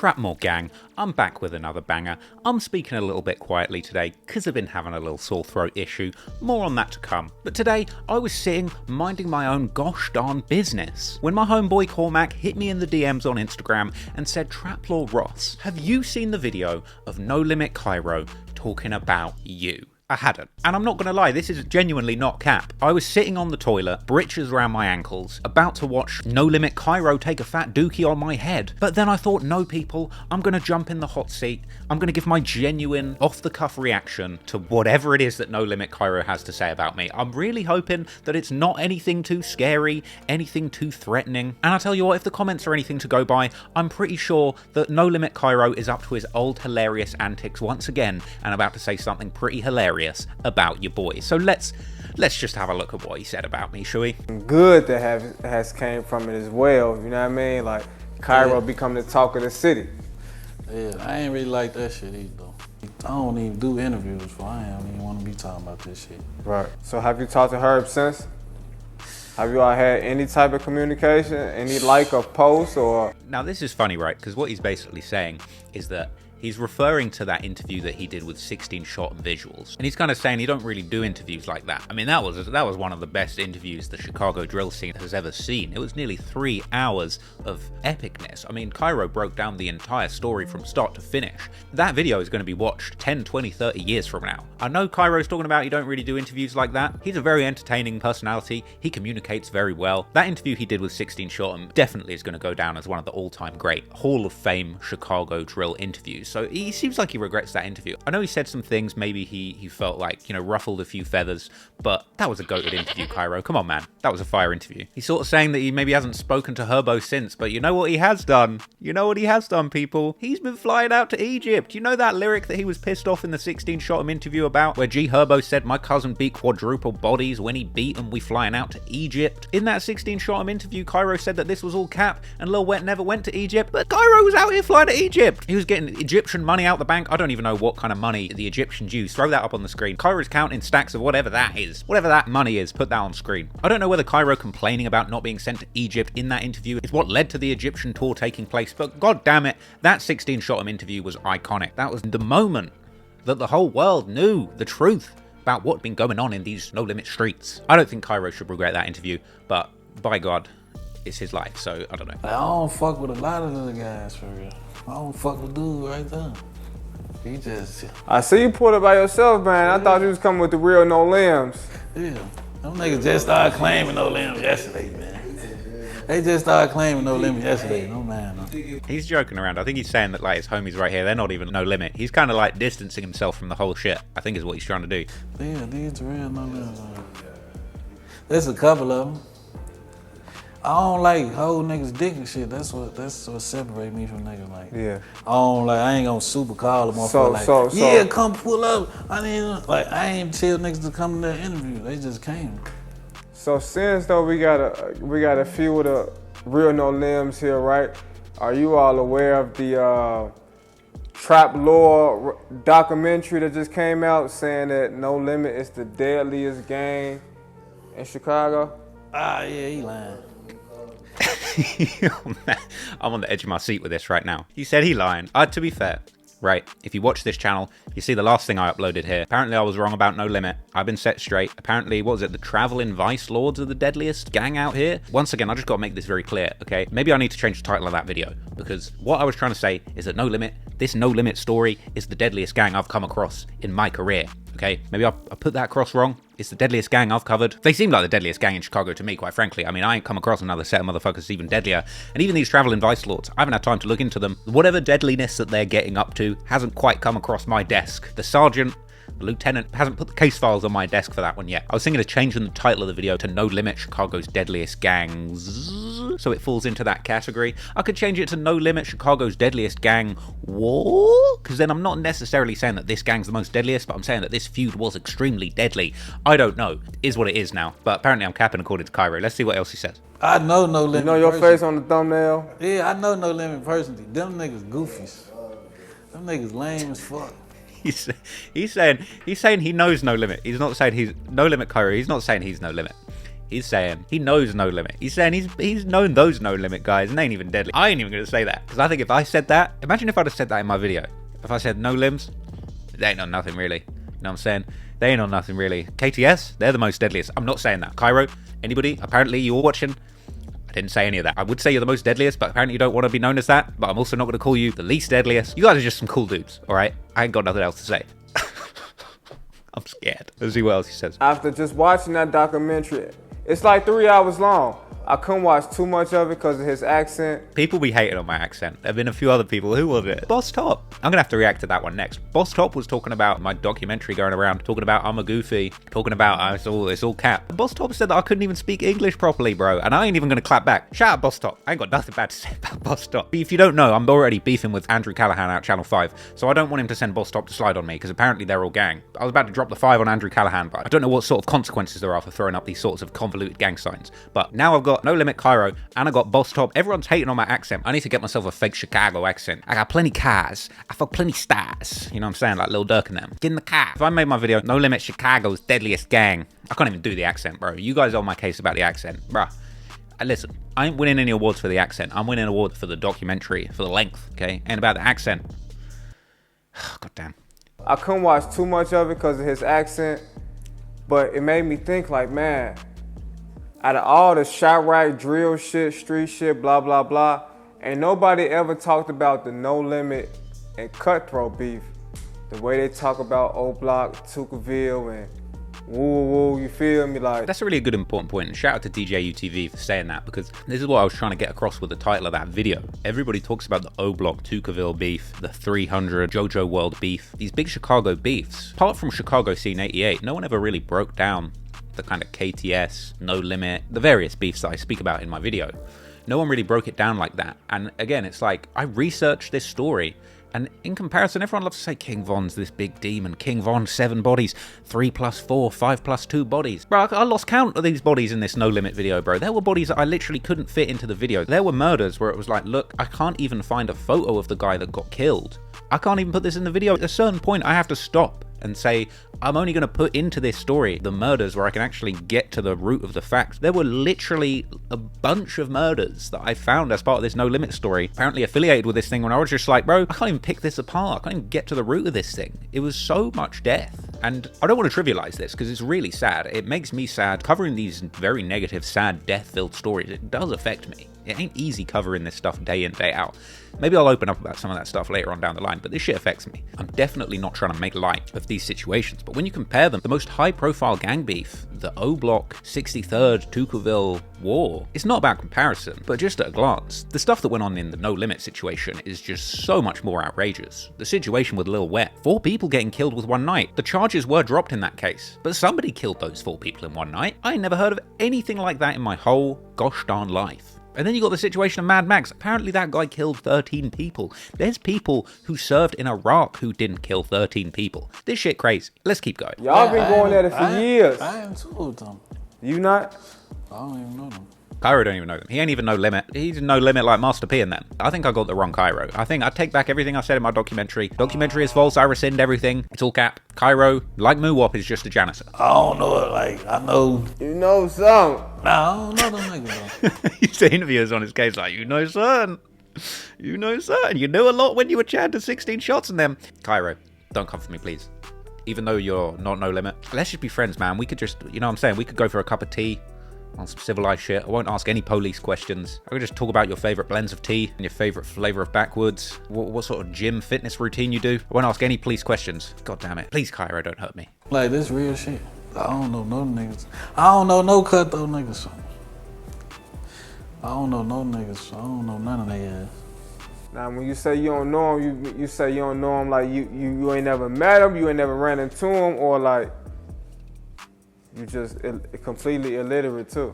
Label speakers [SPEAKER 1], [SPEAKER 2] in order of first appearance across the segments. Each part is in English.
[SPEAKER 1] Trapmore gang, I'm back with another banger. I'm speaking a little bit quietly today because I've been having a little sore throat issue, more on that to come. But today, I was sitting minding my own gosh darn business when my homeboy Cormac hit me in the DMs on Instagram and said, Traplaw Ross, have you seen the video of No Limit Cairo talking about you? I hadn't. And I'm not going to lie, this is genuinely not cap. I was sitting on the toilet, breeches around my ankles, about to watch No Limit Cairo take a fat dookie on my head. But then I thought, no people, I'm going to jump in the hot seat. I'm going to give my genuine, off-the-cuff reaction to whatever it is that No Limit Cairo has to say about me. I'm really hoping that it's not anything too scary, anything too threatening. And I tell you what, if the comments are anything to go by, I'm pretty sure that No Limit Cairo is up to his old hilarious antics once again and about to say something pretty hilarious about your boy. So let's just have a look at what he said about me, shall we?
[SPEAKER 2] Good that has came from it as well, you know what I mean? Like Cairo becoming the talk of the city.
[SPEAKER 3] Yeah, I ain't really like that shit either though. I don't even do interviews, so I don't even want to be talking about this shit.
[SPEAKER 2] Right. So have you talked to Herb since? Have you all had any type of communication, any like or post or?
[SPEAKER 1] Now this is funny, right? Because what he's basically saying is that he's referring to that interview that he did with 16-shot visuals. And he's kind of saying he don't really do interviews like that. I mean, that was one of the best interviews the Chicago drill scene has ever seen. It was nearly 3 hours of epicness. I mean, Kyro broke down the entire story from start to finish. That video is going to be watched 10, 20, 30 years from now. I know Kyro's talking about you don't really do interviews like that. He's a very entertaining personality. He communicates very well. That interview he did with 16-shot definitely is going to go down as one of the all-time great Hall of Fame Chicago drill interviews. So he seems like he regrets that interview. I know he said some things, maybe he felt like, you know, ruffled a few feathers, but that was a goated interview, Cairo. Come on, man. That was a fire interview. He's sort of saying that he maybe hasn't spoken to Herbo since, but you know what he has done? You know what he has done, people? He's been flying out to Egypt. You know that lyric that he was pissed off in the 16-shot interview about, where G Herbo said, my cousin beat quadruple bodies when he beat him, we flying out to Egypt? In that 16-shot interview, Cairo said that this was all cap, and Lil Wet never went to Egypt, but Cairo was out here flying to Egypt. He was getting Egyptian money out the bank. I don't even know what kind of money the Egyptians use. Throw that up on the screen. Cairo's counting stacks of whatever that is. Whatever that money is, put that on screen. I don't know whether Cairo complaining about not being sent to Egypt in that interview is what led to the Egyptian tour taking place, but god damn it, that 16-shot interview was iconic. That was the moment that the whole world knew the truth about what had been going on in these No Limit streets. I don't think Cairo should regret that interview, but by God, it's his life, so I don't know.
[SPEAKER 3] I don't fuck with a lot of other guys for real. I don't fuck with dude right there. He just...
[SPEAKER 2] I see you pulled it by yourself, man. I thought you was coming with the real no limbs.
[SPEAKER 3] Yeah, them niggas just started claiming no limbs yesterday, man. They just started claiming no limit yesterday. No man. No.
[SPEAKER 1] He's joking around. I think he's saying that like his homies right here, they're not even No Limit. He's kind of like distancing himself from the whole shit, I think is what he's trying to do.
[SPEAKER 3] Yeah, these real no limbs. There's a couple of them. I don't like whole niggas dick and shit. That's what separate me from niggas. Like,
[SPEAKER 2] yeah.
[SPEAKER 3] I ain't gonna super call them like, yeah, come pull up. I ain't tell niggas to come to the interview. They just came.
[SPEAKER 2] So since though we got a few of the real no limbs here, right? Are you all aware of the Trap Lore documentary that just came out saying that No Limit is the deadliest gang in Chicago?
[SPEAKER 3] Ah, yeah, he lying.
[SPEAKER 1] Oh, man. I'm on the edge of my seat with this right now. You said he lying. To be fair, right, if you watch this channel, you see the last thing I uploaded here. Apparently I was wrong about No Limit. I've been set straight. Apparently, what was it? The traveling vice lords are the deadliest gang out here? Once again, I just got to make this very clear, okay? Maybe I need to change the title of that video, because what I was trying to say is that No Limit, this No Limit story is the deadliest gang I've come across in my career, okay? Maybe I put that across wrong. It's the deadliest gang I've covered. They seem like the deadliest gang in Chicago to me, quite frankly. I mean, I ain't come across another set of motherfuckers even deadlier. And even these traveling vice lords, I haven't had time to look into them. Whatever deadliness that they're getting up to hasn't quite come across my desk. The sergeant, the lieutenant, hasn't put the case files on my desk for that one yet. I was thinking of changing the title of the video to No Limit Chicago's Deadliest Gangs, so it falls into that category. I could change it to No Limit Chicago's Deadliest Gang War, because then I'm not necessarily saying that this gang's the most deadliest, but I'm saying that this feud was extremely deadly. I don't know. It is what it is now. But apparently I'm capping according to Cairo. Let's see what else he says.
[SPEAKER 3] I know No Limit.
[SPEAKER 2] You know your face on the thumbnail?
[SPEAKER 3] Yeah, I know No Limit personally. Them niggas goofies. Them niggas lame as fuck.
[SPEAKER 1] He's saying he knows No Limit. He's not saying he's No Limit Cairo. He's not saying he's No Limit. He's saying he knows No Limit. He's saying he's known those No Limit guys and they ain't even deadly. I ain't even gonna say that because I think if I said that, imagine if I'd have said that in my video. If I said no limbs, they ain't on nothing really. You know what I'm saying? They ain't on nothing really. KTS, they're the most deadliest. I'm not saying that. Cairo, anybody? Apparently you're watching. I didn't say any of that. I would say you're the most deadliest, but apparently you don't want to be known as that. But I'm also not going to call you the least deadliest. You guys are just some cool dudes, all right? I ain't got nothing else to say. I'm scared. Let's see what else he says.
[SPEAKER 2] After just watching that documentary, it's like 3 hours long. I couldn't watch too much of it because of his accent.
[SPEAKER 1] People be hating on my accent. There have been a few other people. Who was it? Boss Top. I'm going to have to react to that one next. Boss Top was talking about my documentary going around, talking about I'm a goofy, talking about it's all cap. Boss Top said that I couldn't even speak English properly, bro. And I ain't even going to clap back. Shout out Boss Top. I ain't got nothing bad to say about Boss Top. If you don't know, I'm already beefing with Andrew Callahan out Channel 5. So I don't want him to send Boss Top to slide on me because apparently they're all gang. I was about to drop the 5 on Andrew Callahan, but I don't know what sort of consequences there are for throwing up these sorts of convoluted gang signs. But now I've got No Limit Cairo and I got Boss Top. Everyone's hating on my accent. I need to get myself a fake Chicago accent. I got plenty cars. I feel plenty stars. You know what I'm saying? Like Lil Durk and them. Get in the car. If I made my video, No Limit Chicago's deadliest gang. I can't even do the accent, bro. You guys are on my case about the accent. Bruh. Listen, I ain't winning any awards for the accent. I'm winning an award for the documentary, for the length, okay? And about the accent. God damn.
[SPEAKER 2] I couldn't watch too much of it because of his accent, but it made me think like, man, out of all the shot right, drill shit, street shit, blah, blah, blah, ain't nobody ever talked about the No Limit and Cutthroat beef. The way they talk about O Block, Tuckerville, and woo, you feel me? Like,
[SPEAKER 1] that's a really good important point, and shout out to DJ UTV for saying that, because this is what I was trying to get across with the title of that video. Everybody talks about the O Block, Tuckerville beef, the 300, JoJo World beef, these big Chicago beefs. Apart from Chicago Scene 88, no one ever really broke down the kind of KTS, No Limit, the various beefs that I speak about in my video. No one really broke it down like that. And again, it's like, I researched this story, and in comparison, everyone loves to say King Von's this big demon. King Von, 7 bodies, 3 plus 4, 5 plus 2 bodies. Bro, I lost count of these bodies in this No Limit video, bro. There were bodies that I literally couldn't fit into the video. There were murders where it was like, look, I can't even find a photo of the guy that got killed. I can't even put this in the video. At a certain point, I have to stop and say, I'm only going to put into this story the murders where I can actually get to the root of the facts. There were literally a bunch of murders that I found as part of this No Limit story, apparently affiliated with this thing, when I was just like, bro, I can't even pick this apart. I can't even get to the root of this thing. It was so much death. And I don't want to trivialize this because it's really sad. It makes me sad. Covering these very negative, sad, death-filled stories, it does affect me. It ain't easy covering this stuff day in, day out. Maybe I'll open up about some of that stuff later on down the line, but this shit affects me. I'm definitely not trying to make light of these situations, but when you compare them, the most high-profile gang beef, the O Block 63rd Tuckerville War, it's not about comparison, but just at a glance, the stuff that went on in the No Limit situation is just so much more outrageous. The situation with Lil Wet, 4 people getting killed with one night. The charges were dropped in that case, but somebody killed those 4 people in one night. I never heard of anything like that in my whole gosh darn life. And then you got the situation of Mad Max. Apparently that guy killed 13 people. There's people who served in Iraq who didn't kill 13 people. This shit crazy. Let's keep going.
[SPEAKER 2] Y'all been going at it for years.
[SPEAKER 3] I ain't told them.
[SPEAKER 2] You not?
[SPEAKER 3] I don't even know them.
[SPEAKER 1] Cairo don't even know them. He ain't even No Limit. He's No Limit like Master P and them. I think I got the wrong Cairo. I think I take back everything I said in my documentary. Documentary is false. I rescind everything. It's all cap. Cairo, like Moowop, is just a janitor.
[SPEAKER 3] I don't know it. Like, I know.
[SPEAKER 2] You know something.
[SPEAKER 3] Nah, I don't know them niggas though.
[SPEAKER 1] You see interviewers on his case like, you know certain. You know certain. You knew a lot when you were chanting 16 shots in them. Cairo, don't come for me, please. Even though you're not No Limit. Let's just be friends, man. We could just, you know what I'm saying? We could go for a cup of tea on some civilized shit. I won't ask any police questions. I could just talk about your favorite blends of tea and your favorite flavor of backwoods, what sort of gym fitness routine you do. I won't ask any police questions. God damn it. Please, Cairo, don't hurt me.
[SPEAKER 3] Like, this real shit. I don't know no niggas. I don't know no cutthroat niggas. I don't know no niggas. I don't know none of their ass.
[SPEAKER 2] Now, when you say you don't know him, you say you don't know him like you ain't never met him, you ain't never ran into him, or like you just completely illiterate too.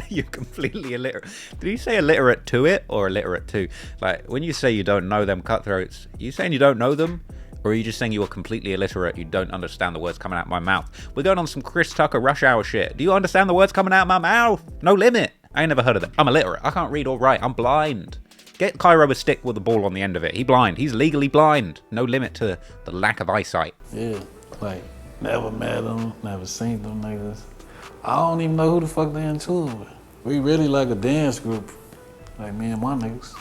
[SPEAKER 1] You're completely illiterate. Did you say illiterate to it or illiterate to? Like, when you say you don't know them cutthroats, are you saying you don't know them? Or are you just saying you are completely illiterate, you don't understand the words coming out of my mouth? We're going on some Chris Tucker Rush Hour shit. Do you understand the words coming out of my mouth? No Limit. I ain't never heard of them. I'm illiterate. I can't read or write. I'm blind. Get Kyro a stick with a ball on the end of it. He's blind. He's legally blind. No limit to the lack of eyesight.
[SPEAKER 3] Yeah, like, never met them, never seen them niggas. I don't even know who the fuck they into it with. We really like a dance group. Like me and my niggas.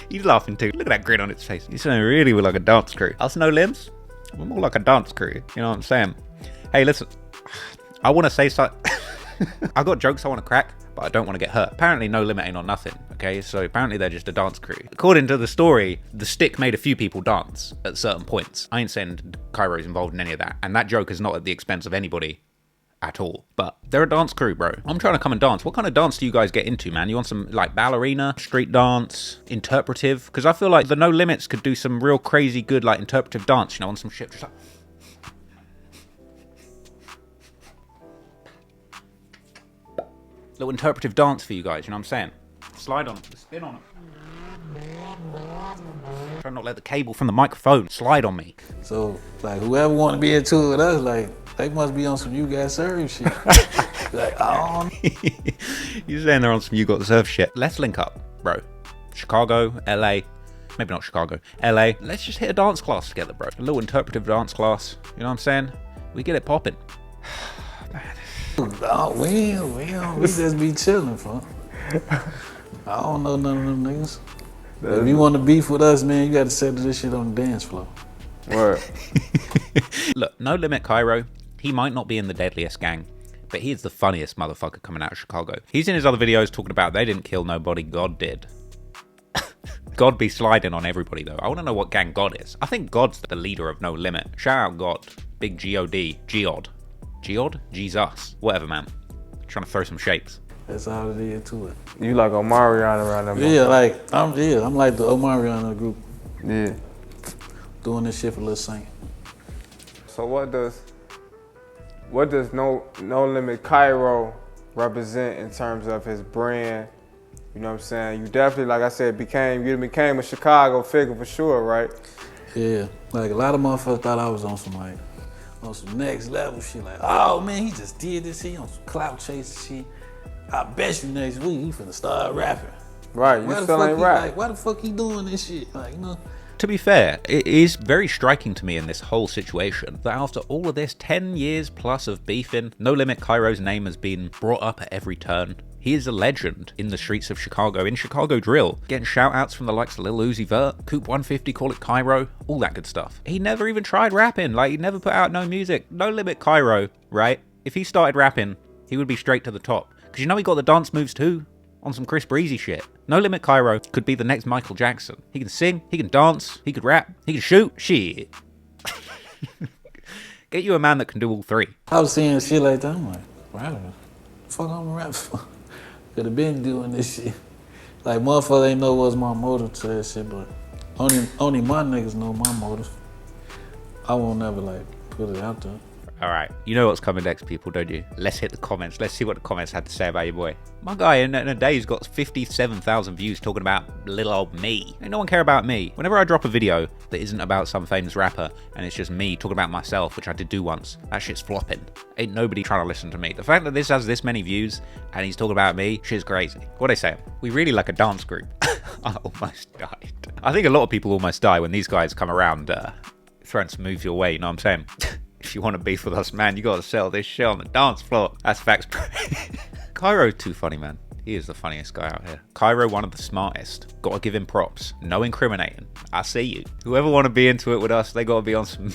[SPEAKER 1] He's laughing too. Look at that grin on its face. He's saying really we're like a dance crew. Us no limbs? We're more like a dance crew. You know what I'm saying? Hey, listen. I want to say something. I got jokes I want to crack, but I don't want to get hurt. Apparently No Limit ain't on nothing, okay? So apparently they're just a dance crew. According to the story, the stick made a few people dance at certain points. I ain't saying Cairo's involved in any of that. And that joke is not at the expense of anybody at all. But they're a dance crew, bro. I'm trying to come and dance. What kind of dance do you guys get into, man? You want some like ballerina, street dance, interpretive? Because I feel like the No Limits could do some real crazy good like interpretive dance, you know, on some shit just like... little interpretive dance for you guys, you know what I'm saying? Slide on it, spin on it. Try not to let the cable from the microphone slide on me.
[SPEAKER 3] So, like, whoever want to be into it with us, like, they must be on some You Got Served shit. Like, I don't...
[SPEAKER 1] You're saying they're on some You Got Served shit. Let's link up, bro. Chicago, LA. Maybe not Chicago. LA. Let's just hit a dance class together, bro. A little interpretive dance class. You know what I'm saying? We get it popping. Man.
[SPEAKER 3] Oh, we just be chilling, fun. I don't know none of them niggas. If you want to beef with us, man, you got to settle this shit on the dance floor.
[SPEAKER 2] Word.
[SPEAKER 1] Look, No Limit Cairo, he might not be in the deadliest gang, but he is the funniest motherfucker coming out of Chicago. He's in his other videos talking about they didn't kill nobody, God did. God be sliding on everybody, though. I want to know what gang God is. I think God's the leader of No Limit. Shout out God. Big G-O-D. Geod. Geod? Jesus. Whatever, man. Trying to throw some shapes.
[SPEAKER 3] That's all it is to it.
[SPEAKER 2] You like Omarion around them?
[SPEAKER 3] Yeah, like, I'm like the Omarion of the group.
[SPEAKER 2] Yeah.
[SPEAKER 3] Doing this shit for Lil Saint.
[SPEAKER 2] So what does No Limit Cairo represent in terms of his brand? You know what I'm saying? You definitely, like I said, you became a Chicago figure for sure, right?
[SPEAKER 3] Yeah, like a lot of motherfuckers thought I was on some next level shit. Like, oh man, he just did this shit on some clout chasing shit. I bet you next week he finna start rapping.
[SPEAKER 2] Right, you still ain't rap.
[SPEAKER 3] Like, why the fuck he doing this shit? Like, you know.
[SPEAKER 1] To be fair, it is very striking to me in this whole situation that after all of this 10 years plus of beefing, No Limit Cairo's name has been brought up at every turn. He is a legend in the streets of Chicago, in Chicago drill, getting shout outs from the likes of Lil Uzi Vert, Coop 150, call it Cairo, all that good stuff. He never even tried rapping, like he never put out no music. No Limit Cairo, right? If he started rapping, he would be straight to the top. Because you know he got the dance moves too, on some Chris Breezy shit. No Limit Cairo could be the next Michael Jackson. He can sing, he can dance, he could rap, he can shoot, shit. Get you a man that can do all three.
[SPEAKER 3] I was seeing shit like that, I'm like, wow, the fuck I'm rap for? Could have been doing this shit. Like, motherfucker ain't know what's my motive to that shit, but only my niggas know my motive. I won't never, like, put it out there.
[SPEAKER 1] All right, you know what's coming next, people, don't you? Let's hit the comments. Let's see what the comments had to say about your boy. My guy in a day's got 57,000 views talking about little old me. Ain't no one care about me. Whenever I drop a video that isn't about some famous rapper and it's just me talking about myself, which I did do once, that shit's flopping. Ain't nobody trying to listen to me. The fact that this has this many views and he's talking about me, shit's crazy. What they say? We really like a dance group. I almost died. I think a lot of people almost die when these guys come around throwing some moves your way, you know what I'm saying? If you want to beef with us, man, you gotta sell this shit on the dance floor. That's facts, bro. Cairo's too funny, man. He is the funniest guy out here. Cairo, one of the smartest. Gotta give him props. No incriminating. I see you. Whoever want to be into it with us, they gotta be on some...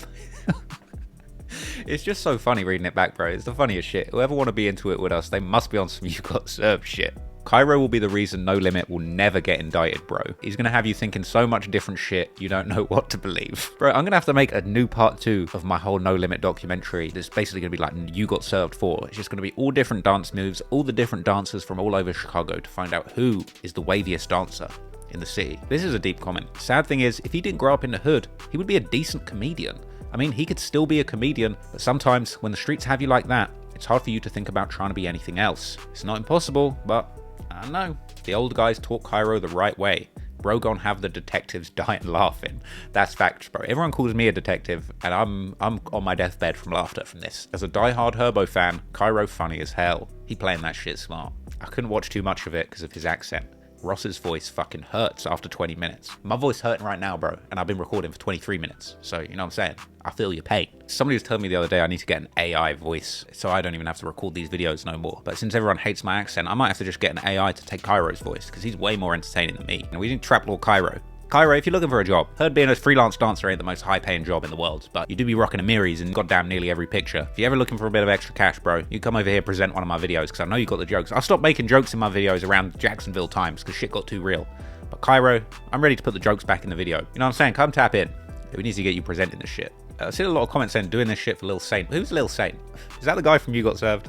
[SPEAKER 1] It's just so funny reading it back, bro. It's the funniest shit. Whoever want to be into it with us, they must be on some You Got Served shit. Cairo will be the reason No Limit will never get indicted, bro. He's going to have you thinking so much different shit, you don't know what to believe. Bro, I'm going to have to make a new part 2 of my whole No Limit documentary. That's basically going to be like You Got Served 4. It's just going to be all different dance moves, all the different dancers from all over Chicago to find out who is the waviest dancer in the city. This is a deep comment. Sad thing is, if he didn't grow up in the hood, he would be a decent comedian. I mean, he could still be a comedian, but sometimes when the streets have you like that, it's hard for you to think about trying to be anything else. It's not impossible, but I don't know. The old guys taught Cairo the right way. Bro gon' have the detectives dying laughing. That's facts, bro. Everyone calls me a detective, and I'm on my deathbed from laughter from this. As a diehard Herbo fan, Cairo funny as hell. He playing that shit smart. I couldn't watch too much of it because of his accent. Ross's voice fucking hurts after 20 minutes. My voice hurting right now, bro, and I've been recording for 23 minutes. So, you know what I'm saying? I feel your pain. Somebody was telling me the other day I need to get an AI voice so I don't even have to record these videos no more. But since everyone hates my accent, I might have to just get an AI to take Cairo's voice because he's way more entertaining than me. And we need Trap Lord Cairo. Cairo, if you're looking for a job, heard being a freelance dancer ain't the most high-paying job in the world, but you do be rocking Amiris in goddamn nearly every picture. If you're ever looking for a bit of extra cash, bro, you come over here, present one of my videos, because I know you got the jokes. I'll stop making jokes in my videos around Jacksonville times, because shit got too real. But Cairo, I'm ready to put the jokes back in the video. You know what I'm saying? Come tap in. We need to get you presenting this shit. I've seen a lot of comments saying doing this shit for Lil Saint. Who's Lil Saint? Is that the guy from You Got Served?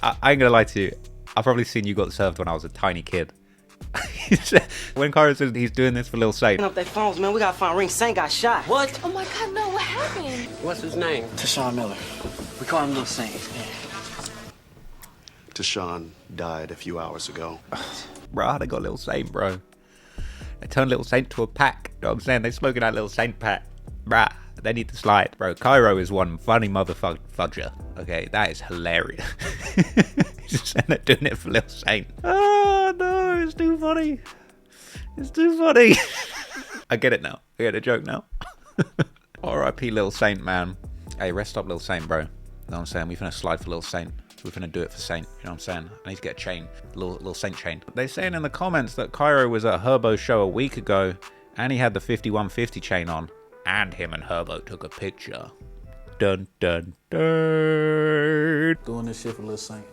[SPEAKER 1] I ain't gonna lie to you. I've probably seen You Got Served when I was a tiny kid. When Kyro says he's doing this for Lil Saint.
[SPEAKER 4] Up their phones, man. We gotta find Ring. Saint got shot.
[SPEAKER 5] What?
[SPEAKER 6] Oh my God, no, what happened?
[SPEAKER 5] What's his name?
[SPEAKER 4] Tashawn Miller. We call him Lil Saint.
[SPEAKER 7] Tashawn died a few hours ago.
[SPEAKER 1] Bruh, they got Lil Saint, bro. They turned Lil Saint to a pack. You know what I'm saying? They smoking that Lil Saint pack. Bruh, they need to slide. Bro, Cairo is one funny motherfudger. Okay, that is hilarious. He's just saying they're doing it for Lil Saint. Oh, no, it's too funny. It's too funny. I get it now. I get the joke now. R.I.P. Lil Saint, man. Hey, rest up, Lil Saint, bro. You know what I'm saying? We're finna slide for Lil Saint. We're finna do it for Saint. You know what I'm saying? I need to get a chain. Lil Saint chain. They're saying in the comments that Cairo was at Herbo's show a week ago and he had the 5150 chain on. And him and Herbo took a picture. Dun, dun, dun.
[SPEAKER 3] Doing this shit for Lil Saint.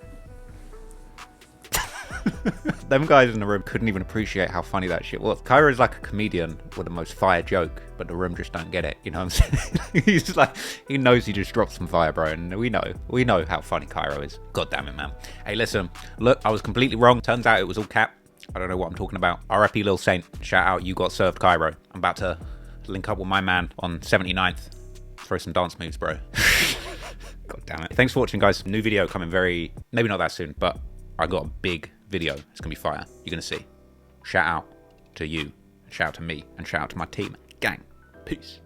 [SPEAKER 1] Them guys in the room couldn't even appreciate how funny that shit was. Cairo's like a comedian with the most fire joke, but the room just don't get it. You know what I'm saying? He's just like, he knows he just dropped some fire, bro. And we know how funny Cairo is. God damn it, man. Hey, listen, look, I was completely wrong. Turns out it was all cap. I don't know what I'm talking about. R.I.P. Lil Saint. Shout out, You Got Served, Cairo. I'm about to link up with my man on 79th. Throw some dance moves, bro. God damn it. Thanks for watching, guys. New video coming maybe not that soon, but I got a big video. It's gonna be fire. You're gonna see. Shout out to you, shout out to me, and shout out to my team. Gang. Peace.